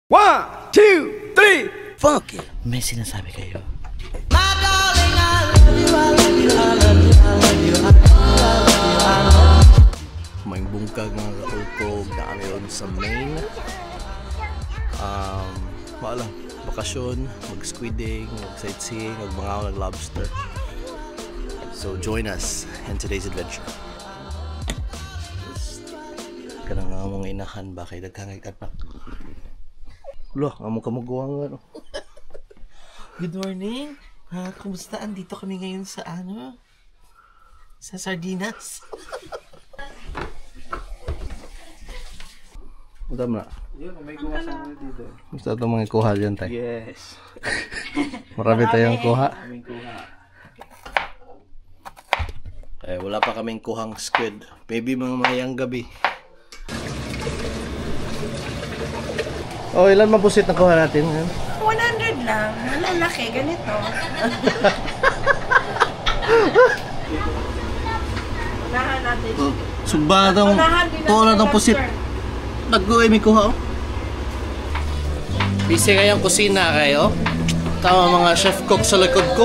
1, 2, 3, fuck it! May sinasabi kayo. May bungkag mga kakulkog na kami ron sa main. Wala, bakasyon, mag-squidding, mag-sightseeing, mag-bangaw, nag-lobster. So join us in today's adventure. Kanang nga mga inahan ba kay daghangay kanak. Loh, amo ka magawa nga. Good morning. Kumusta? Andito kami ngayon sa sa Sardinas. Udam na. Yun, may kuha sa mga dito. Gusto ito mga kuha dyan tayo. Yes. Marami tayong kuha. May kuha. Eh, wala pa kaming kuhang squid. Maybe mga mayang gabi. Oh, ilan mabusit na kuha natin? 100 lang. Malalaki, ganito. Unahan natin. Oh, sugba itong tola itong pusit. Nag-uwi may kuha. Busy kayong kusina kayo? Tama mga chef cook sa likod ko.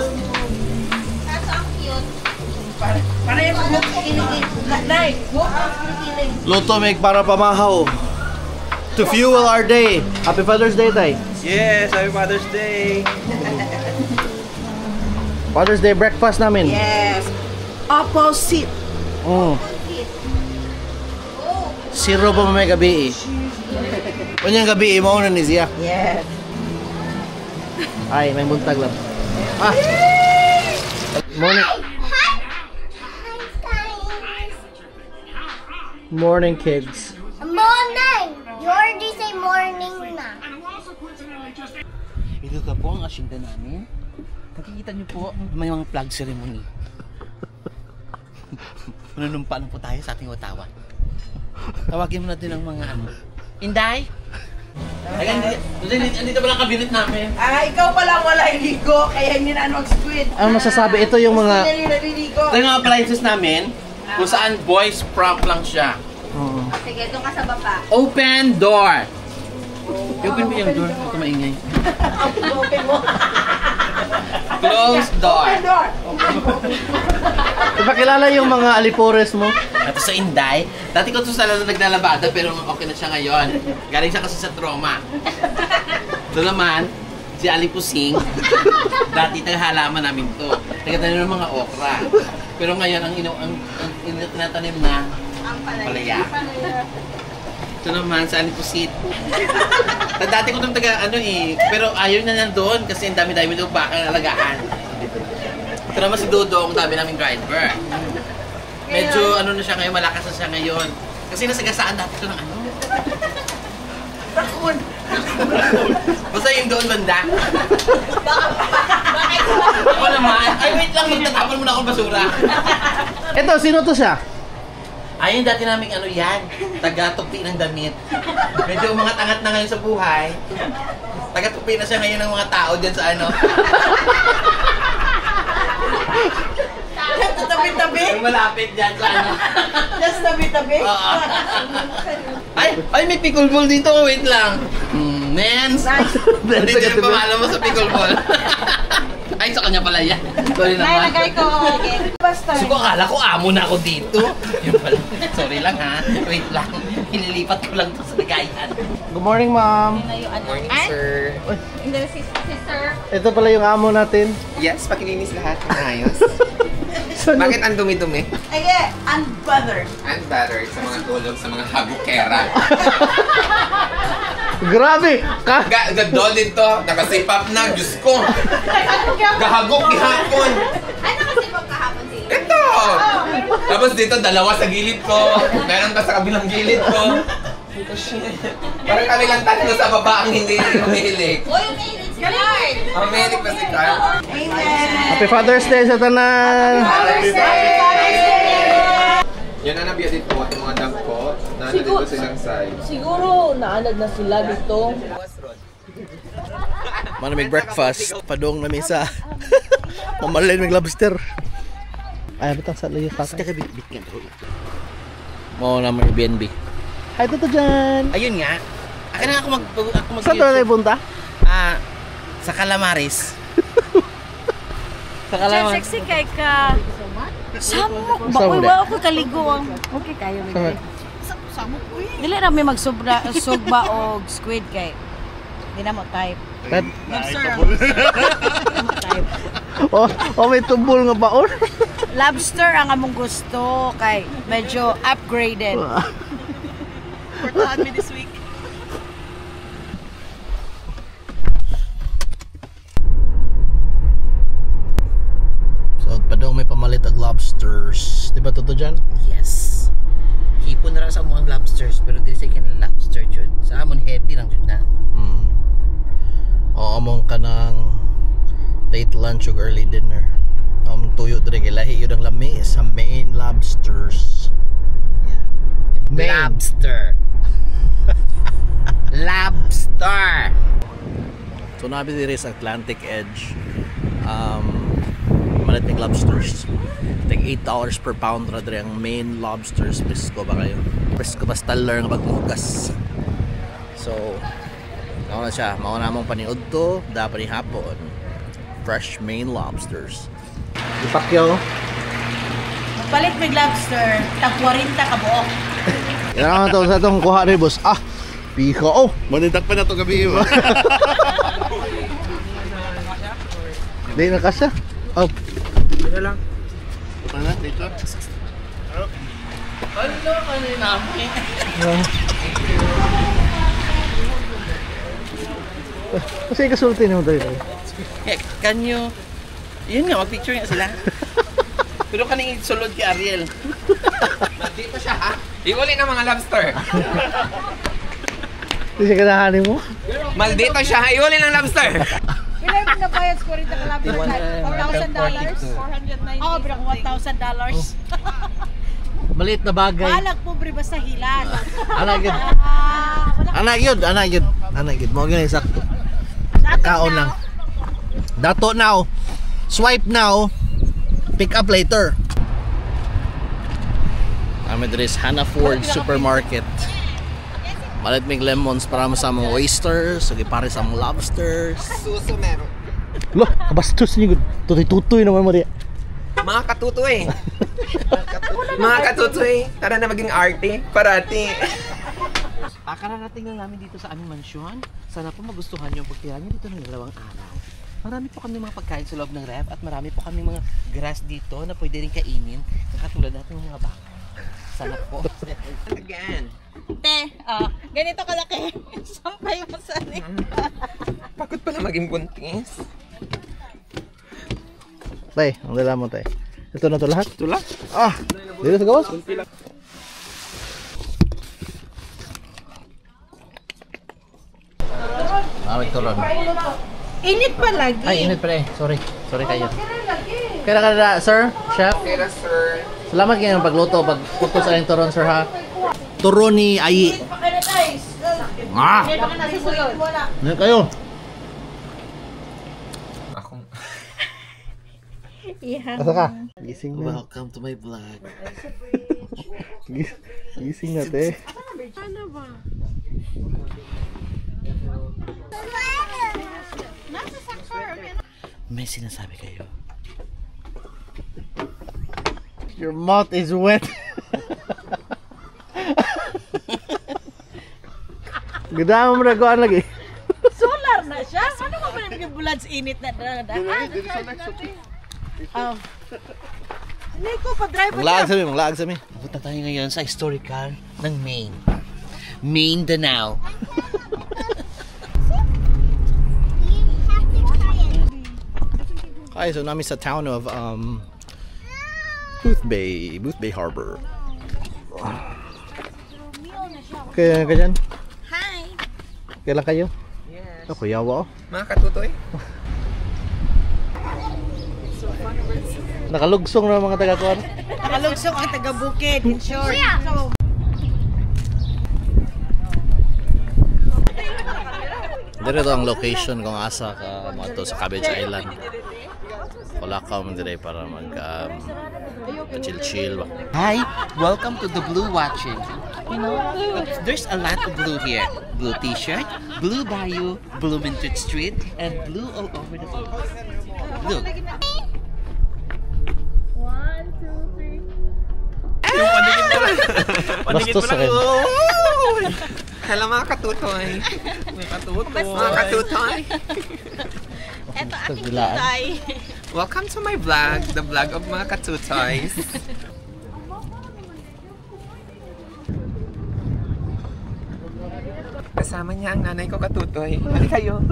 Para yung pag-kinig. Nay, walk off kinig. Luto may para pamahaw. To fuel our day. Happy Father's Day, Tay. Yes, happy Father's Day. Father's Day breakfast namin. Yes. Opposite. Zero pa may gabi eh. Kanyang gabi eh, mauna ni siya. Yes. Ay, may buntag lang. Ah! Morning. Morning, kids. Morning! You already say morning na. Ito ka po ang asyenda namin. Nakikita niyo po may mga flag ceremony. Manunumpa na po tayo sa ating Ottawa. Tawagin mo natin ang mga Inday! Andito pala ang kabinet namin. Ikaw palang wala iligo, kaya hindi na mag-squid. Ano masasabi? Ito yung mga... Hindi na naliligo. Ito yung mga appliances namin kung saan boys prop lang siya. Sige, doon ka sa baba. Open door! Open mo yung door. Ito maingay. Open mo. Close door! Open door. Ipakilala yung mga alipores mo. Ito sa Inday. Dati ko ito sa lalo naglalabada pero okay na siya ngayon. Galing siya kasi sa trauma. Ito naman, si Ali Pusing. Dati halaman namin to. Nagtatanim ng mga okra. Pero ngayon, ang tinatanim na palaya. Ito naman, sa Ali Pusit. Dati ko itong pero ayaw na nandoon kasi ang dami-dami doon baka alagaan. Ito naman si Dodo, ang dami naming driver. Medyo na siya ngayon, malakas na siya ngayon. Kasi nasagasaan dati ito ng Rakun. Basta yung doon banda. Ako naman. Ay, wait lang, magtatapon mo na akong basura. Ito, sino to siya? Ayun, dati naming yan, taga-tupi ng damit. Medyo mga tangat na ngayon sa buhay. Taga-tupi na siya ngayon ng mga tao dyan sa Just tabi-tabi? Yung malapit dyan sa Just tabi-tabi? Oo. Ay, may pickleball dito. Wait lang. Mens. Hindi dyan pa maalam mo sa pickleball. Ay, sa kanya pala yan. Sorry naman. Nalagay ko again. Basta. So, akala ko amo na ako dito. Yun pala. Sorry lang ha. Wait lang. Hinilipat ko lang to sa lagayan. Good morning, ma'am. Morning, Sir. Hindi, si sir. Ito pala yung amo natin. Yes, pakilinis lahat. Ayos. Bakit ang dumi-dumi? Ay, unbothered. And better sa mga tulog sa mga habukera. Grabe! Gado dito, nakasipap na, Diyos ko. Gahagok ni hapon. Ay, nakasipag kahapon si Ito! Tapos dito, dalawa sa gilid ko. Meron pa sa kabilang gilid ko. Oh, shit. Parang kami lang tatlo sa baba ang hindi humihilig. Uy, umihilig si Lord! Humihilig pa si Carl. Amen. Happy Father's Day sa tanan! Yan na nabiya dito, yung mga dog ko. Nandito silang side. Siguro naanad na sila dito. Mana may breakfast, padong na mesa. Mamalay may lobster. Ay, bitang sa layo pa. Basta ka bit ka daw. Mo na may BNB. Hi, Toto dyan! Ayun nga. Akin na ako mag Saan tayo punta? Sa Calamares. Sa Kalaman. Sexy kay ka. Samok. Bakoy wa ako kaligo ang. Okay kayo ni. Samok uy. Dili ra may magsubra sugba og squid kay. Di na mo type. Pet. Lobster. May tubol nga baon. Lobster ang among gusto kay medyo upgraded. Portahan me this week. So, padong may pamalit ang lobsters. Di ba totoo dyan? Yes. Hipon na ra sa mga lobsters pero dili sa kanila lobster jud. Sa amon heavy lang jud na. Among ka ng late lunch o early dinner. Tuyo dre kay lahi yun ang lami sa Maine lobsters. Maine. Lobster. Lobster. So nabi diri sa Atlantic Edge. Malit ng lobsters. Tag $8 per pound ra dre ang Maine lobsters. Presko ba kayo? Presko ba staller nga pagmugas. So mao na siya, mao na mong paniud to, dapat ni hapon. Fresh Maine lobsters. Ipakyaw. Palit mig lobster, tag 40 ka buok. Yan naman to sa itong kuha rin, boss. Pika. Manindak pa na ito gabi mo. Hindi na kasya. Dito lang. Punta na, dito. Ano kanina mo eh? Kasi kasulti naman tayo. Kanyo. Yun nga, mag-picture nga sila. Pero kaning sulod kay Ariel. Nandito siya ha. Iuli ng mga lobster. Hindi siya kanahanin mo? Maldito siya ha. Iuli ng lobster. Pila yung nabayad ko rin ang lobster $1,000? $490. Oo, pero $1,000. Maliit na bagay. Malag pobre basta hilan. Anak yun. Mau gini sakto. Kaon lang. Dato now. Swipe now. Pick up later. Kami diri sa Hannaford Supermarket. Malit mig lemons para mo sa mga oysters, ug pare sa mga lobsters. Suso meron. Lo, kabastos ni gud. Tutoy naman mo diya. Mga katutoy. Mga katutoy. Tara na maging arte. Parati. Kararating lang namin dito sa aming mansyon. Sana po magustuhan yung pagtira niyo dito ng 2 araw. Marami po kami mga pagkain sa loob ng ref at marami po kami mga grass dito na pwede rin kainin. Katulad natin ng mga baka. Sana po. Again. Ganito kalaki. Sampay mo sa Pagod pala maging buntis. Tay, ang dala mo tay. Ito na to lahat? Ito lang. Dito sa gawas? Turon. Init pa lagi. Ay, init pala eh. Sorry kayo. Kaya sir, chef. Kaya sir. Salamat kayo ng pagluto. Pagputo sa aling turon, sir ha. Turon ni Ayi. Ano kayo? Ako. Asa ka? Gising na. Welcome to my vlog. Gising na, te. Ano ba? May sinasabi kayo. Your mouth is wet. Ganda mo na kuhaan lagi. Solar na siya? Ano ba ba yung bulan sa init na daan? Hindi ko pa-drive Manglaag sa mi. Punta tayo ngayon sa historical ng Maine. Maine Danao. Hi, so namin sa town of Booth Bay Harbor. Kaya ka dyan? Hi! Kailan kayo? Yes. Ako, yawa oh. Mga katutoy. Nakalugsong na mga taga-kuhan. Nakalugsong ang taga-bukid, in short. Dito ang location kung asa ka mga to sa Cabbage Island. Wala ka man dire para mag chill-chill ba. Hi! Welcome to the Blue Watching. You know, there's a lot of blue here. Blue t-shirt, blue bayou, blue Minted Street, and blue all over the place. Look. 1, 2, 3. Yung pandigit na lang. Pandigit Bastos mo lang. sa akin. Hello mga katutoy. Mga katutoy. Mga katutoy. Eto Sa aking dilaan. tutay. Welcome to my vlog, the vlog of mga katutoys. Kasama niya ang nanay ko katutoy. Hali kayo.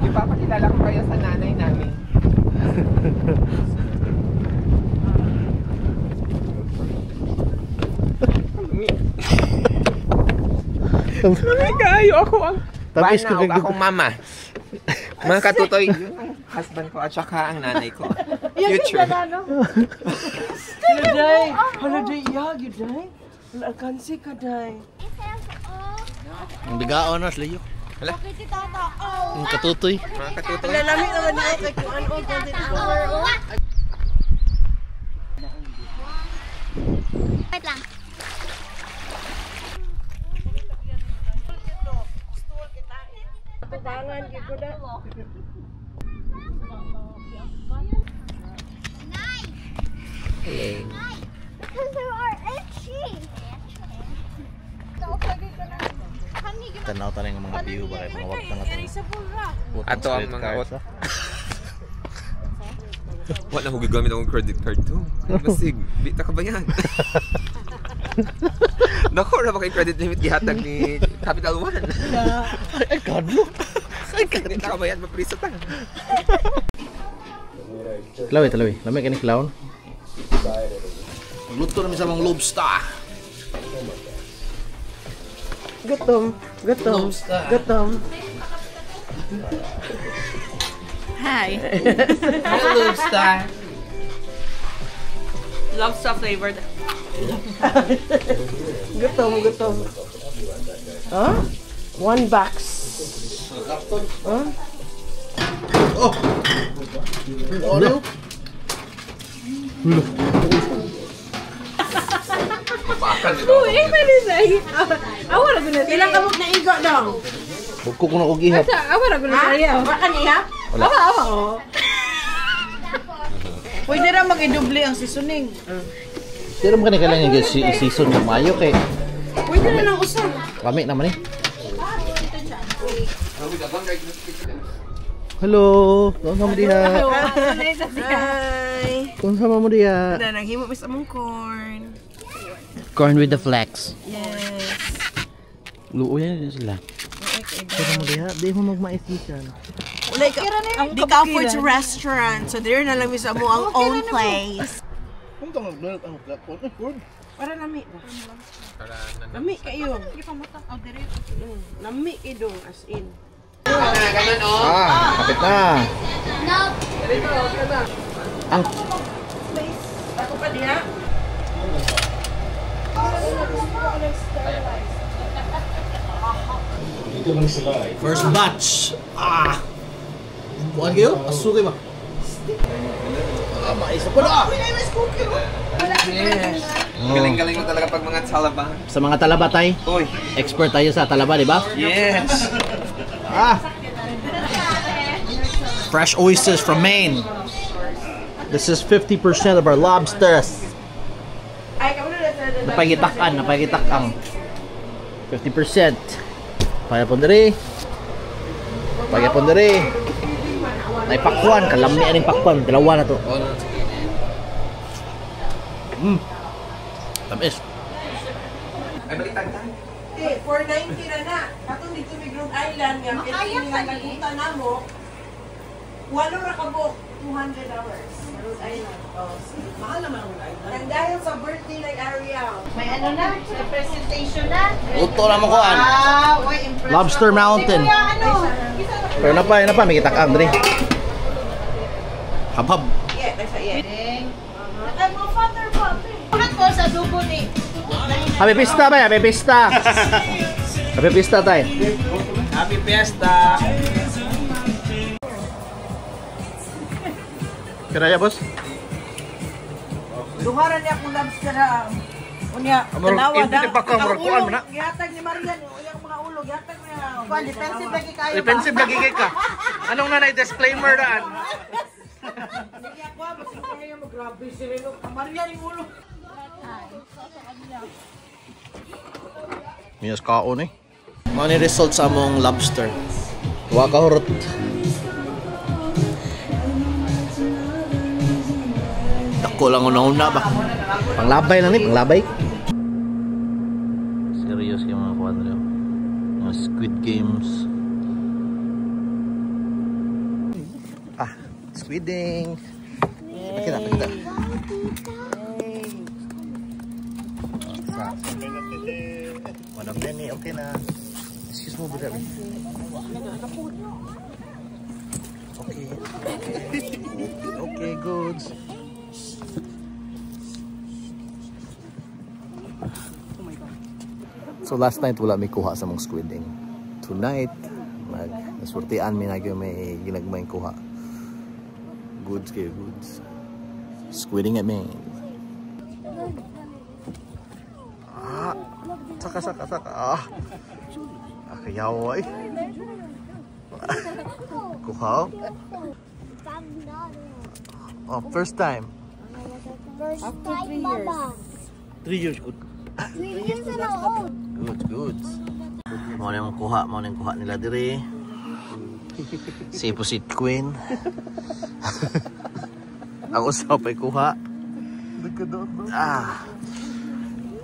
Ipapakilala ko kayo sa nanay namin. Ay, kayo ako ang Tapos Bana, ako akong mama. Mga katutoy, yun ang husband ko at saka ang nanay ko. Future. Holiday! Holiday, yeah, you day? Wala kan si ka day. Ang bigaon na, Leo. Ang katutoy. Mga katutoy. Lalamig naman niya kay kung ano content cover. Wait lang. Tangan gyud ko da. Because there are itchy. Tanaw tayo ng mga view ba kayo mga wag na ito. Ato ang mga Wala ko gagamit akong credit card to. Basig, bita ka ba yan? Naku, wala ba kay credit limit gihatag ni Capital One? Ay, kadlo. Bita ka ba yan? Mapriso ta. Talawi, talawi. Lamay ka ni clown. Luto namin sa mga lobster. Gutom, gutom, gutom. Hi. Hello, lobster. Lobster flavored. Gutom, gutom. Huh? 1 box. Huh? Ano? Awara guna. Ilang kamot na igo dong. Huwag ko na ugihap. Awara guna saya. Wala niya? Wala. Oo. Pwede ra mag-idoble ang seasoning. Pero mo ka lang yung season ng mayo kay Pwede na lang usa. kami naman eh. Hello, kung sama mo diha? Hi. Kung sama mo diha? Na naghimo mi sa mong corn. Corn with the flex. Yes. Luo yan sila. Kung sama mo diha, di mo magmaisikan. Like, di Comfort's restaurant. So, there na lang mi sa mo ang own place. Kung ito mag-build ang platform, good. Para lami ba? Lami kayo. Lami kayo as in. Ganun oh. Kapit na. No. Ang Ako pa diha. first batch. Buwan kayo? Asukay ba? Maisa pa na! Yes. Galing-galing mo talaga pag mga talaba. Sa mga talaba tayo, Uy. expert tayo sa talaba, di ba? Yes. Fresh oysters from Maine. This is 50% of our lobsters. Napagitakan. 50%. Pagapon diri. Naipakwan, kalami aning pakwan, dalawa na to. Tamis. Ay, baliktad tayo. 490 na. Katong dito may Grove Island nga kaya nga nagutan namo. Walo ra ka bo $200. Rhode Island. Oh, mahal naman ang Rhode Island. And dahil sa birthday ng Ariel. May ano na? May presentation na? Luto na mo kuan. Uy, impressed. Lobster Mountain. Pero na pa, may kitak-ang diri. Habhab. Yeah, that's it. Ay, mga father. Bakit ko sa dugo ni? Happy pista ba? Happy pista. Happy pista tayo. Happy Fiesta! Kaya boss? Duharan niya akong lobster ha. Unya, tanawa hindi pa ka, murag kuan mo na. Gihatag ni Marian, yung mga ulo, gihatag niya. Kuan, defensive lagi kayo ba? Defensive lagi kay ka. Anong nanay disclaimer daan? Hindi ako, basin ko niya mo, grabe si Reno. Marian yung ulo. Minus kaon eh. Mga ni result sa among lobster. Huwag ka hurot. Dako lang una-una ba? Panglabay lang ni, panglabay. Serious yung mga kwadro. Mga Squid Games. Ah, squidding. Pakita, pakita. Madam Lenny, okay na. Excuse mo, brother. Okay. Okay, good. So last night wala may kuha sa mong squidding. Tonight, nasurtian mi na may ginagmayng kuha. Goods kayo, goods. Squidding at me. Saka. Akayaw ay. Kuha. Oh, first time. After 3 years. 3 years good. 3 years and old. Good. Mo na yung kuha nila dire. Si Pusit Queen. Ang usap ay kuha.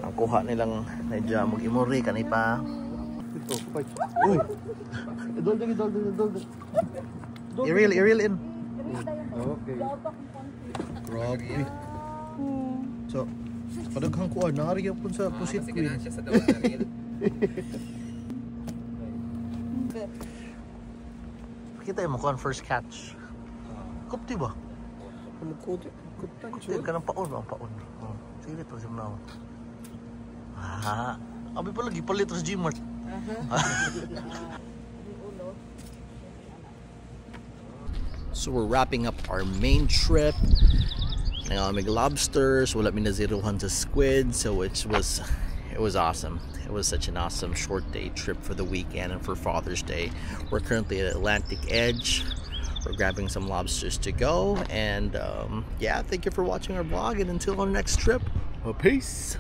Ang kuha nilang medyo mag-imori kanipa. Uy. Idol. I-reel in. Okay. Grabe. So, padaghang kuha nariya pun sa Pusit Queen. Kita mo kuha first catch. Kupti ba? Kupti ka ng paon. Sige to siya na. Abi pa lagi palit sa Gmart. So we're wrapping up our main trip. Nangamig lobsters, wala minaziruhan sa squid, so it was awesome. It was such an awesome short day trip for the weekend and for Father's Day. We're currently at Atlantic Edge. We're grabbing some lobsters to go, and yeah, thank you for watching our vlog, and until our next trip, peace.